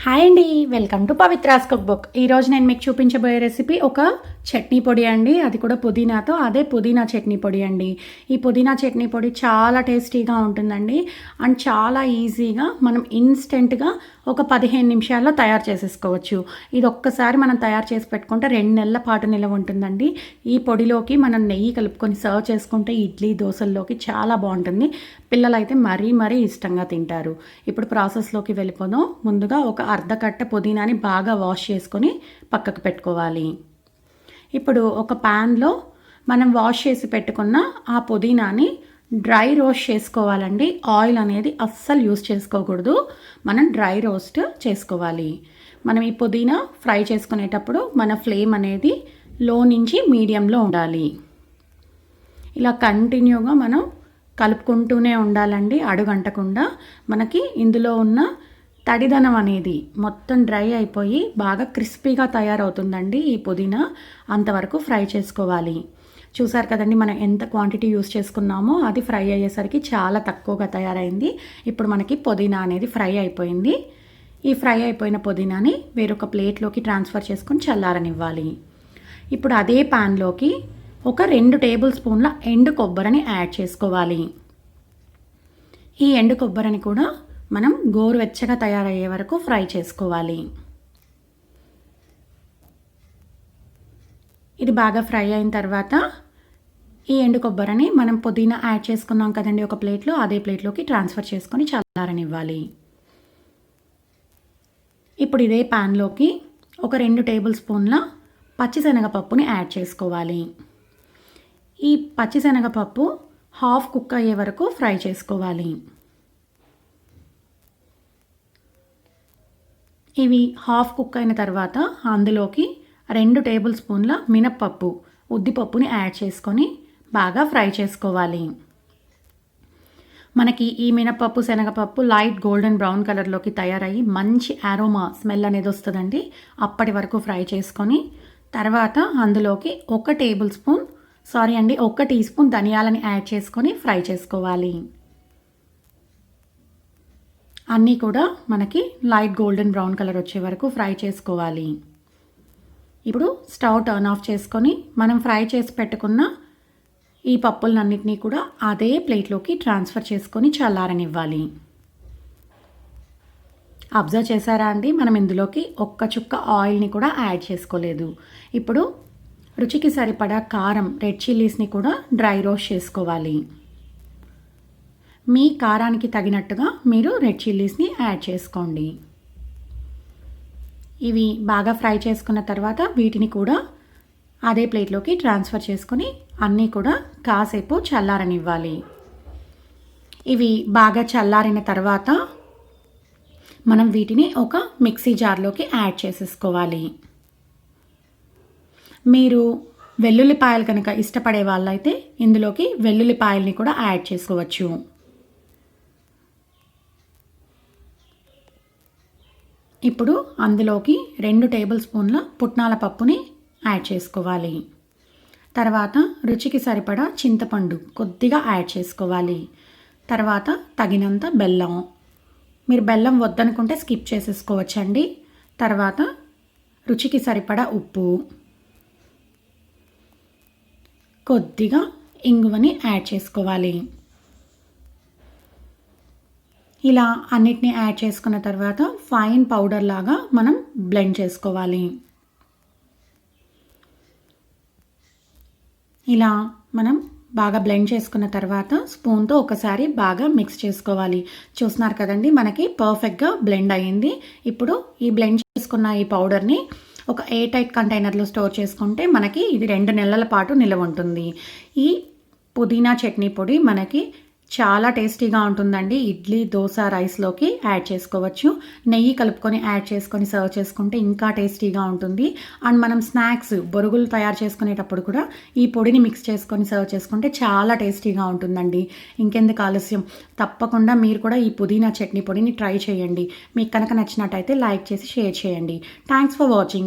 Hi అండి, welcome to Pavithra's cookbook. ఈరోజు నేను మీకు చూపించబోయే రెసిపీ ఒక చట్నీ పొడి అండి. అది కూడా పుదీనాతో, అదే పుదీనా చట్నీ పొడి అండి. ఈ పుదీనా చట్నీ పొడి చాలా టేస్టీగా ఉంటుందండి అండ్ చాలా ఈజీగా మనం ఇన్స్టెంట్గా ఒక 15 నిమిషాల్లో తయారు చేసేసుకోవచ్చు. ఇది ఒక్కసారి మనం తయారు చేసి పెట్టుకుంటే 2 నెలల పాటు నిలవ ఉంటుందండి. ఈ పొడిలోకి మనం నెయ్యి కలుపుకొని సర్వ్ చేసుకుంటే ఇడ్లీ దోశల్లోకి చాలా బాగుంటుంది. పిల్లలైతే మరీ ఇష్టంగా తింటారు. ఇప్పుడు ప్రాసెస్లోకి వెళ్ళిపోదాం. ముందుగా ఒక అర్ధకట్ట పుదీనాని బాగా వాష్ చేసుకొని పక్కకు పెట్టుకోవాలి. ఇప్పుడు ఒక ప్యాన్లో మనం వాష్ చేసి పెట్టుకున్న ఆ పుదీనాని డ్రై రోస్ట్ చేసుకోవాలండి. ఆయిల్ అనేది అస్సలు యూస్ చేసుకోకూడదు, మనం డ్రై రోస్ట్ చేసుకోవాలి. మనం ఈ పుదీనా ఫ్రై చేసుకునేటప్పుడు మన ఫ్లేమ్ అనేది లో నుంచి మీడియంలో ఉండాలి. ఇలా కంటిన్యూగా మనం కలుపుకుంటూనే ఉండాలండి, అడుగంటకుండా. మనకి ఇందులో ఉన్న తడిదనం అనేది మొత్తం డ్రై అయిపోయి బాగా క్రిస్పీగా తయారవుతుందండి ఈ పుదీనా. అంతవరకు ఫ్రై చేసుకోవాలి. చూసారు కదండి, మనం ఎంత క్వాంటిటీ యూస్ చేసుకున్నామో అది ఫ్రై అయ్యేసరికి చాలా తక్కువగా తయారైంది. ఇప్పుడు మనకి పుదీనా అనేది ఫ్రై అయిపోయింది. ఈ ఫ్రై అయిపోయిన పుదీనాని వేరొక ప్లేట్లోకి ట్రాన్స్ఫర్ చేసుకొని చల్లారనివ్వాలి. ఇప్పుడు అదే ప్యాన్లోకి ఒక 2 టేబుల్ స్పూన్ల ఎండు కొబ్బరిని యాడ్ చేసుకోవాలి. ఈ ఎండు కొబ్బరిని కూడా మనం గోరువెచ్చగా తయారయ్యే వరకు ఫ్రై చేసుకోవాలి. ఇది బాగా ఫ్రై అయిన తర్వాత ఈ ఎండు కొబ్బరిని మనం పుదీనా యాడ్ చేసుకున్నాం కదండి ఒక ప్లేట్లో, అదే ప్లేట్లోకి ట్రాన్స్ఫర్ చేసుకొని చల్లారనివ్వాలి. ఇప్పుడు ఇదే ప్యాన్లోకి ఒక 2 టేబుల్ స్పూన్ల పచ్చిశనగపప్పుని యాడ్ చేసుకోవాలి. ఈ పచ్చిశనగపప్పు హాఫ్ కుక్ అయ్యే వరకు ఫ్రై చేసుకోవాలి. ఇవి హాఫ్ కుక్ అయిన తర్వాత అందులోకి 2 టేబుల్ స్పూన్ల మినప్పప్పు, ఉద్దిపప్పుని యాడ్ చేసుకొని బాగా ఫ్రై చేసుకోవాలి. మనకి ఈ మినప్పప్పు శనగపప్పు లైట్ గోల్డెన్ బ్రౌన్ కలర్లోకి తయారయ్యి మంచి అరోమా స్మెల్ అనేది వస్తుందండి. అప్పటి వరకు ఫ్రై చేసుకొని తర్వాత అందులోకి 1 టీ స్పూన్ ధనియాలని యాడ్ చేసుకొని ఫ్రై చేసుకోవాలి. అన్నీ కూడా మనకి లైట్ గోల్డెన్ బ్రౌన్ కలర్ వచ్చే వరకు ఫ్రై చేసుకోవాలి. ఇప్పుడు స్టవ్ టర్న్ ఆఫ్ చేసుకొని మనం ఫ్రై చేసి పెట్టుకున్న ఈ పప్పులన్నింటినీ కూడా అదే ప్లేట్లోకి ట్రాన్స్ఫర్ చేసుకొని చల్లారనివ్వాలి. అబ్జర్వ్ చేశారా అండి, మనం ఇందులోకి ఒక్క చుక్క ఆయిల్ని కూడా యాడ్ చేసుకోలేదు. ఇప్పుడు రుచికి సరిపడా కారం, రెడ్ చిల్లీస్ని కూడా డ్రై రోస్ట్ చేసుకోవాలి. మీ కారానికి తగినట్టుగా మీరు రెడ్ చిల్లీస్ని యాడ్ చేసుకోండి. ఇవి బాగా ఫ్రై చేసుకున్న తర్వాత వీటిని కూడా అదే ప్లేట్లోకి ట్రాన్స్ఫర్ చేసుకొని అన్నీ కూడా కాసేపు చల్లారనివ్వాలి. ఇవి బాగా చల్లారిన తర్వాత మనం వీటిని ఒక మిక్సీ జార్లోకి యాడ్ చేసేసుకోవాలి. మీరు వెల్లుల్లిపాయలు కనుక ఇష్టపడే వాళ్ళైతే ఇందులోకి వెల్లుల్లిపాయల్ని కూడా యాడ్ చేసుకోవచ్చు. ఇప్పుడు అందులోకి 2 టేబుల్ స్పూన్ల పుట్నాల పప్పుని యాడ్ చేసుకోవాలి. తర్వాత రుచికి సరిపడా చింతపండు కొద్దిగా యాడ్ చేసుకోవాలి. తర్వాత తగినంత బెల్లం. మీరు బెల్లం వద్దనుకుంటే స్కిప్ చేసేసుకోవచ్చండి. తర్వాత రుచికి సరిపడా ఉప్పు, కొద్దిగా ఇంగువని యాడ్ చేసుకోవాలి. ఇలా అన్నిటినీ యాడ్ చేసుకున్న తర్వాత ఫైన్ పౌడర్ లాగా మనం బ్లెండ్ చేసుకోవాలి. ఇలా మనం బాగా బ్లెండ్ చేసుకున్న తర్వాత స్పూన్తో ఒకసారి బాగా మిక్స్ చేసుకోవాలి. చూస్తున్నారు కదండి, మనకి పర్ఫెక్ట్గా బ్లెండ్ అయ్యింది. ఇప్పుడు ఈ బ్లెండ్ చేసుకున్న ఈ పౌడర్ని ఒక ఎయిర్ టైట్ కంటైనర్లో స్టోర్ చేసుకుంటే మనకి ఇది 2 నెలల పాటు నిలవ ఉంటుంది. ఈ పుదీనా చట్నీ పొడి మనకి చాలా టేస్టీగా ఉంటుందండి. ఇడ్లీ దోశ రైస్లోకి యాడ్ చేసుకోవచ్చు. నెయ్యి కలుపుకొని యాడ్ చేసుకొని సర్వ్ చేసుకుంటే ఇంకా టేస్టీగా ఉంటుంది. అండ్ మనం స్నాక్స్ బొరుగులు తయారు చేసుకునేటప్పుడు కూడా ఈ పొడిని మిక్స్ చేసుకొని సర్వ్ చేసుకుంటే చాలా టేస్టీగా ఉంటుందండి. ఇంకెందుకు ఆలస్యం, తప్పకుండా మీరు కూడా ఈ పుదీనా చట్నీ పొడిని ట్రై చేయండి. మీకు కనుక నచ్చినట్టయితే లైక్ చేసి షేర్ చేయండి. Thanks for watching.